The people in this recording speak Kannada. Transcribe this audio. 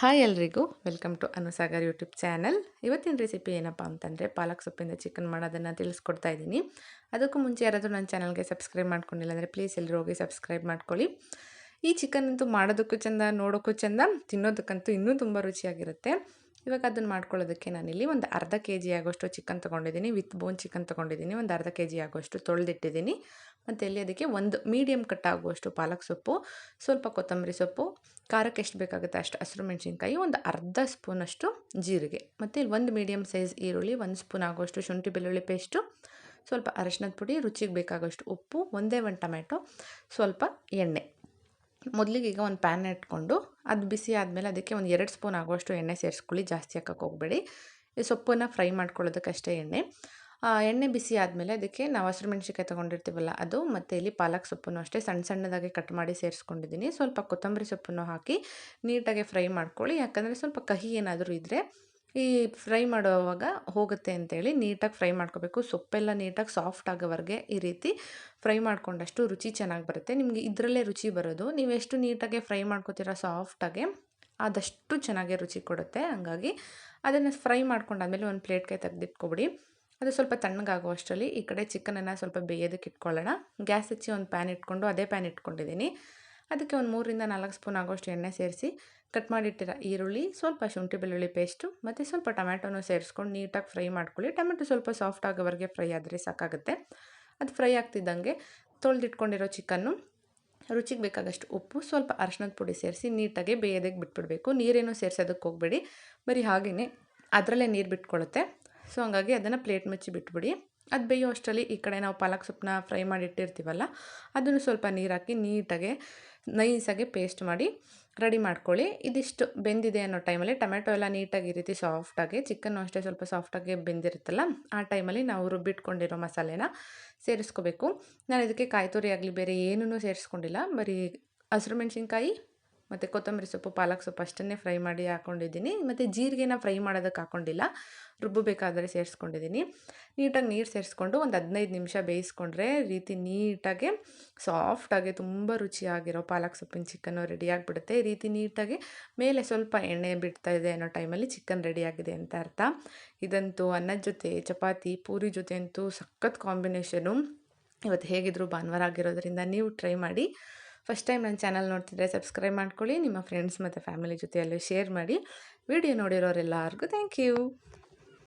ಹಾಯ್ ಎಲ್ರಿಗೂ ವೆಲ್ಕಮ್ ಟು ಅನುಸಾಗರ್ ಯೂಟ್ಯೂಬ್ ಚಾನಲ್. ಇವತ್ತಿನ ರೆಸಿಪಿ ಏನಪ್ಪ ಅಂತಂದರೆ ಪಾಲಕ್ ಸೊಪ್ಪಿಂದ ಚಿಕನ್ ಮಾಡೋದನ್ನು ತಿಳಿಸ್ಕೊಡ್ತಾ ಇದ್ದೀನಿ. ಅದಕ್ಕೂ ಮುಂಚೆ ಯಾರಾದರೂ ನನ್ನ ಚಾನಲ್ಗೆ ಸಬ್ಸ್ಕ್ರೈಬ್ ಮಾಡ್ಕೊಂಡಿಲ್ಲ ಅಂದರೆ ಪ್ಲೀಸ್ ಎಲ್ಲರೂ ಹೋಗಿ ಸಬ್ಸ್ಕ್ರೈಬ್ ಮಾಡ್ಕೊಳ್ಳಿ. ಈ ಚಿಕನ್ ಅಂತೂ ಮಾಡೋದಕ್ಕೂ ಚೆಂದ, ನೋಡೋಕ್ಕೂ ಚೆಂದ, ತಿನ್ನೋದಕ್ಕಂತೂ ಇನ್ನೂ ತುಂಬ ರುಚಿಯಾಗಿರುತ್ತೆ. ಇವಾಗ ಅದನ್ನು ಮಾಡ್ಕೊಳ್ಳೋದಕ್ಕೆ ನಾನಿಲ್ಲಿ ಒಂದು ಅರ್ಧ ಕೆ ಜಿ ಆಗೋಷ್ಟು ಚಿಕನ್ ತೊಗೊಂಡಿದ್ದೀನಿ. ವಿತ್ ಬೋನ್ ಚಿಕನ್ ತೊಗೊಂಡಿದ್ದೀನಿ. ಒಂದು ಅರ್ಧ ಕೆ ಜಿ ಆಗೋಷ್ಟು ತೊಳೆದಿಟ್ಟಿದ್ದೀನಿ. ಮತ್ತು ಇಲ್ಲಿ ಅದಕ್ಕೆ ಒಂದು ಮೀಡಿಯಮ್ ಕಟ್ ಆಗುವಷ್ಟು ಪಾಲಕ್ ಸೊಪ್ಪು, ಸ್ವಲ್ಪ ಕೊತ್ತಂಬರಿ ಸೊಪ್ಪು, ಖಾರಕ್ಕೆ ಎಷ್ಟು ಬೇಕಾಗುತ್ತೆ ಅಷ್ಟು ಹಸಿರು ಮೆಣಸಿನ್ಕಾಯಿ, ಒಂದು ಅರ್ಧ ಸ್ಪೂನಷ್ಟು ಜೀರಿಗೆ, ಮತ್ತು ಇಲ್ಲಿ ಒಂದು ಮೀಡಿಯಮ್ ಸೈಜ್ ಈರುಳ್ಳಿ, 1 ಸ್ಪೂನ್ ಆಗುವಷ್ಟು ಶುಂಠಿ ಬೆಳ್ಳುಳ್ಳಿ ಪೇಸ್ಟು, ಸ್ವಲ್ಪ ಅರಶಿನದ ಪುಡಿ, ರುಚಿಗೆ ಬೇಕಾಗೋಷ್ಟು ಉಪ್ಪು, ಒಂದೇ ಒಂದು ಟೊಮೆಟೊ, ಸ್ವಲ್ಪ ಎಣ್ಣೆ. ಮೊದಲಿಗೆ ಈಗ ಒಂದು ಪ್ಯಾನ್ ಇಟ್ಕೊಂಡು ಅದು ಬಿಸಿ ಆದಮೇಲೆ ಅದಕ್ಕೆ ಒಂದು 2 ಸ್ಪೂನ್ ಆಗುವಷ್ಟು ಎಣ್ಣೆ ಸೇರಿಸ್ಕೊಳ್ಳಿ. ಜಾಸ್ತಿ ಹಾಕೋಕ್ಕೆ ಹೋಗಬೇಡಿ. ಈ ಸೊಪ್ಪನ್ನು ಫ್ರೈ ಮಾಡ್ಕೊಳ್ಳೋದಕ್ಕಷ್ಟೇ ಎಣ್ಣೆ. ಎಣ್ಣೆ ಬಿಸಿ ಆದಮೇಲೆ ಅದಕ್ಕೆ ನಾವು ಹಸಿರು ಮೆಣಸಿನ್ಕಾಯಿ ತೊಗೊಂಡಿರ್ತೀವಲ್ಲ ಅದು, ಮತ್ತು ಇಲ್ಲಿ ಪಾಲಕ್ ಸೊಪ್ಪನ್ನು ಅಷ್ಟೇ ಸಣ್ಣ ಸಣ್ಣದಾಗಿ ಕಟ್ ಮಾಡಿ ಸೇರಿಸ್ಕೊಂಡಿದ್ದೀನಿ. ಸ್ವಲ್ಪ ಕೊತ್ತಂಬರಿ ಸೊಪ್ಪನ್ನು ಹಾಕಿ ನೀಟಾಗಿ ಫ್ರೈ ಮಾಡ್ಕೊಳ್ಳಿ. ಯಾಕಂದರೆ ಸ್ವಲ್ಪ ಕಹಿ ಏನಾದರೂ ಇದ್ದರೆ ಈ ಫ್ರೈ ಮಾಡುವಾಗ ಹೋಗುತ್ತೆ ಅಂತೇಳಿ ನೀಟಾಗಿ ಫ್ರೈ ಮಾಡ್ಕೋಬೇಕು. ಸೊಪ್ಪೆಲ್ಲ ನೀಟಾಗಿ ಸಾಫ್ಟ್ ಆಗೋವರೆಗೆ ಈ ರೀತಿ ಫ್ರೈ ಮಾಡ್ಕೊಂಡಷ್ಟು ರುಚಿ ಚೆನ್ನಾಗಿ ಬರುತ್ತೆ. ನಿಮಗೆ ಇದರಲ್ಲೇ ರುಚಿ ಬರೋದು. ನೀವು ಎಷ್ಟು ನೀಟಾಗಿ ಫ್ರೈ ಮಾಡ್ಕೋತೀರ ಸಾಫ್ಟಾಗೆ ಆದಷ್ಟು ಚೆನ್ನಾಗಿ ರುಚಿ ಕೊಡುತ್ತೆ. ಹಂಗಾಗಿ ಅದನ್ನು ಫ್ರೈ ಮಾಡ್ಕೊಂಡಾದ್ಮೇಲೆ ಒಂದು ಪ್ಲೇಟ್ಗೆ ತೆಗೆದಿಟ್ಕೊಬಿಡಿ. ಅದು ಸ್ವಲ್ಪ ತಣ್ಣಗಾಗುವಷ್ಟರಲ್ಲಿ ಈ ಕಡೆ ಚಿಕನನ್ನು ಸ್ವಲ್ಪ ಬೇಯೋದಕ್ಕೆ ಇಟ್ಕೊಳ್ಳೋಣ. ಗ್ಯಾಸ್ ಹಚ್ಚಿ ಒಂದು ಪ್ಯಾನ್ ಇಟ್ಕೊಂಡು ಅದೇ ಪ್ಯಾನ್ ಇಟ್ಕೊಂಡಿದ್ದೀನಿ. ಅದಕ್ಕೆ ಒಂದು 3ರಿಂದ 4 ಸ್ಪೂನ್ ಆಗೋಷ್ಟು ಎಣ್ಣೆ ಸೇರಿಸಿ ಕಟ್ ಮಾಡಿಟ್ಟಿರೋ ಈರುಳ್ಳಿ, ಸ್ವಲ್ಪ ಶುಂಠಿ ಬೆಳ್ಳುಳ್ಳಿ ಪೇಸ್ಟು ಮತ್ತು ಸ್ವಲ್ಪ ಟೊಮ್ಯಾಟೊನೂ ಸೇರಿಸ್ಕೊಂಡು ನೀಟಾಗಿ ಫ್ರೈ ಮಾಡ್ಕೊಳ್ಳಿ. ಟೊಮೆಟೊ ಸ್ವಲ್ಪ ಸಾಫ್ಟ್ ಆಗೋವರೆಗೆ ಫ್ರೈ ಆದರೆ ಸಾಕಾಗುತ್ತೆ. ಅದು ಫ್ರೈ ಆಗ್ತಿದ್ದಂಗೆ ತೊಳೆದಿಟ್ಕೊಂಡಿರೋ ಚಿಕನ್ನು, ರುಚಿಗೆ ಬೇಕಾದಷ್ಟು ಉಪ್ಪು, ಸ್ವಲ್ಪ ಅರಶಿನದ ಪುಡಿ ಸೇರಿಸಿ ನೀಟಾಗಿ ಬೇಯೋದಕ್ಕೆ ಬಿಟ್ಬಿಡಬೇಕು. ನೀರೇನು ಸೇರಿಸೋದಕ್ಕೆ ಹೋಗಬೇಡಿ, ಬರೀ ಹಾಗೆಯೇ ಅದರಲ್ಲೇ ನೀರು ಬಿಟ್ಕೊಳ್ಳುತ್ತೆ. ಸೊ ಹಂಗಾಗಿ ಅದನ್ನು ಪ್ಲೇಟ್ ಮುಚ್ಚಿ ಬಿಟ್ಬಿಡಿ. ಅದು ಬೇಯೋ ಅಷ್ಟರಲ್ಲಿ ಈ ಕಡೆ ನಾವು ಪಾಲಕ್ ಸೊಪ್ಪನ್ನ ಫ್ರೈ ಮಾಡಿ ಇಟ್ಟಿರ್ತೀವಲ್ಲ ಅದನ್ನು ಸ್ವಲ್ಪ ನೀರು ಹಾಕಿ ನೀಟಾಗೆ ನೈಸಾಗಿ ಪೇಸ್ಟ್ ಮಾಡಿ ರೆಡಿ ಮಾಡ್ಕೊಳ್ಳಿ. ಇದಿಷ್ಟು ಬೆಂದಿದೆ ಅನ್ನೋ ಟೈಮಲ್ಲಿ ಟೊಮೆಟೊ ಎಲ್ಲ ನೀಟಾಗಿ ಈ ರೀತಿ ಸಾಫ್ಟಾಗಿ, ಚಿಕನ್ನು ಅಷ್ಟೇ ಸ್ವಲ್ಪ ಸಾಫ್ಟಾಗಿ ಬೆಂದಿರುತ್ತಲ್ಲ ಆ ಟೈಮಲ್ಲಿ ನಾವು ರುಬ್ಬಿಟ್ಕೊಂಡಿರೋ ಮಸಾಲೆನ ಸೇರಿಸ್ಕೋಬೇಕು. ನಾನು ಇದಕ್ಕೆ ಕಾಯಿ ತುರಿ ಆಗಲಿ ಬೇರೆ ಏನೂ ಸೇರಿಸ್ಕೊಂಡಿಲ್ಲ. ಬರೀ ಹಸಿರು ಮೆಣಸಿನ್ಕಾಯಿ ಮತ್ತು ಕೊತ್ತಂಬರಿ ಸೊಪ್ಪು, ಪಾಲಕ್ ಸೊಪ್ಪು ಅಷ್ಟನ್ನೇ ಫ್ರೈ ಮಾಡಿ ಹಾಕ್ಕೊಂಡಿದ್ದೀನಿ. ಮತ್ತು ಜೀರಿಗೆನ ಫ್ರೈ ಮಾಡೋದಕ್ಕೆ ಹಾಕ್ಕೊಂಡಿಲ್ಲ, ರುಬ್ಬಬೇಕಾದರೆ ಸೇರಿಸ್ಕೊಂಡಿದ್ದೀನಿ. ನೀಟಾಗಿ ನೀರು ಸೇರಿಸ್ಕೊಂಡು ಒಂದು 15 ನಿಮಿಷ ಬೇಯಿಸ್ಕೊಂಡ್ರೆ ರೀತಿ ನೀಟಾಗಿ ಸಾಫ್ಟಾಗಿ ತುಂಬ ರುಚಿಯಾಗಿರೋ ಪಾಲಕ್ ಸೊಪ್ಪಿನ ಚಿಕನ್ನು ರೆಡಿಯಾಗಿಬಿಡುತ್ತೆ. ಈ ರೀತಿ ನೀಟಾಗಿ ಮೇಲೆ ಸ್ವಲ್ಪ ಎಣ್ಣೆ ಬಿಡ್ತಾ ಇದೆ ಅನ್ನೋ ಟೈಮಲ್ಲಿ ಚಿಕನ್ ರೆಡಿಯಾಗಿದೆ ಅಂತ ಅರ್ಥ. ಇದಂತೂ ಅನ್ನದ ಜೊತೆ, ಚಪಾತಿ, ಪೂರಿ ಜೊತೆ ಅಂತೂ ಸಖತ್ ಕಾಂಬಿನೇಷನು. ಇವತ್ತು ಹೇಗಿದ್ರು ಭಾನುವಾರ ಆಗಿರೋದ್ರಿಂದ ನೀವು ಟ್ರೈ ಮಾಡಿ. ಫಸ್ಟ್ ಟೈಮ್ ನನ್ನ ಚಾನಲ್ ನೋಡ್ತಿದ್ರೆ ಸಬ್ಸ್ಕ್ರೈಬ್ ಮಾಡ್ಕೊಳ್ಳಿ. ನಿಮ್ಮ ಫ್ರೆಂಡ್ಸ್ ಮತ್ತು ಫ್ಯಾಮಿಲಿ ಜೊತೆಯಲ್ಲೂ ಶೇರ್ ಮಾಡಿ. ವಿಡಿಯೋ ನೋಡಿರೋರೆಲ್ಲರಿಗೂ ಥ್ಯಾಂಕ್ ಯು.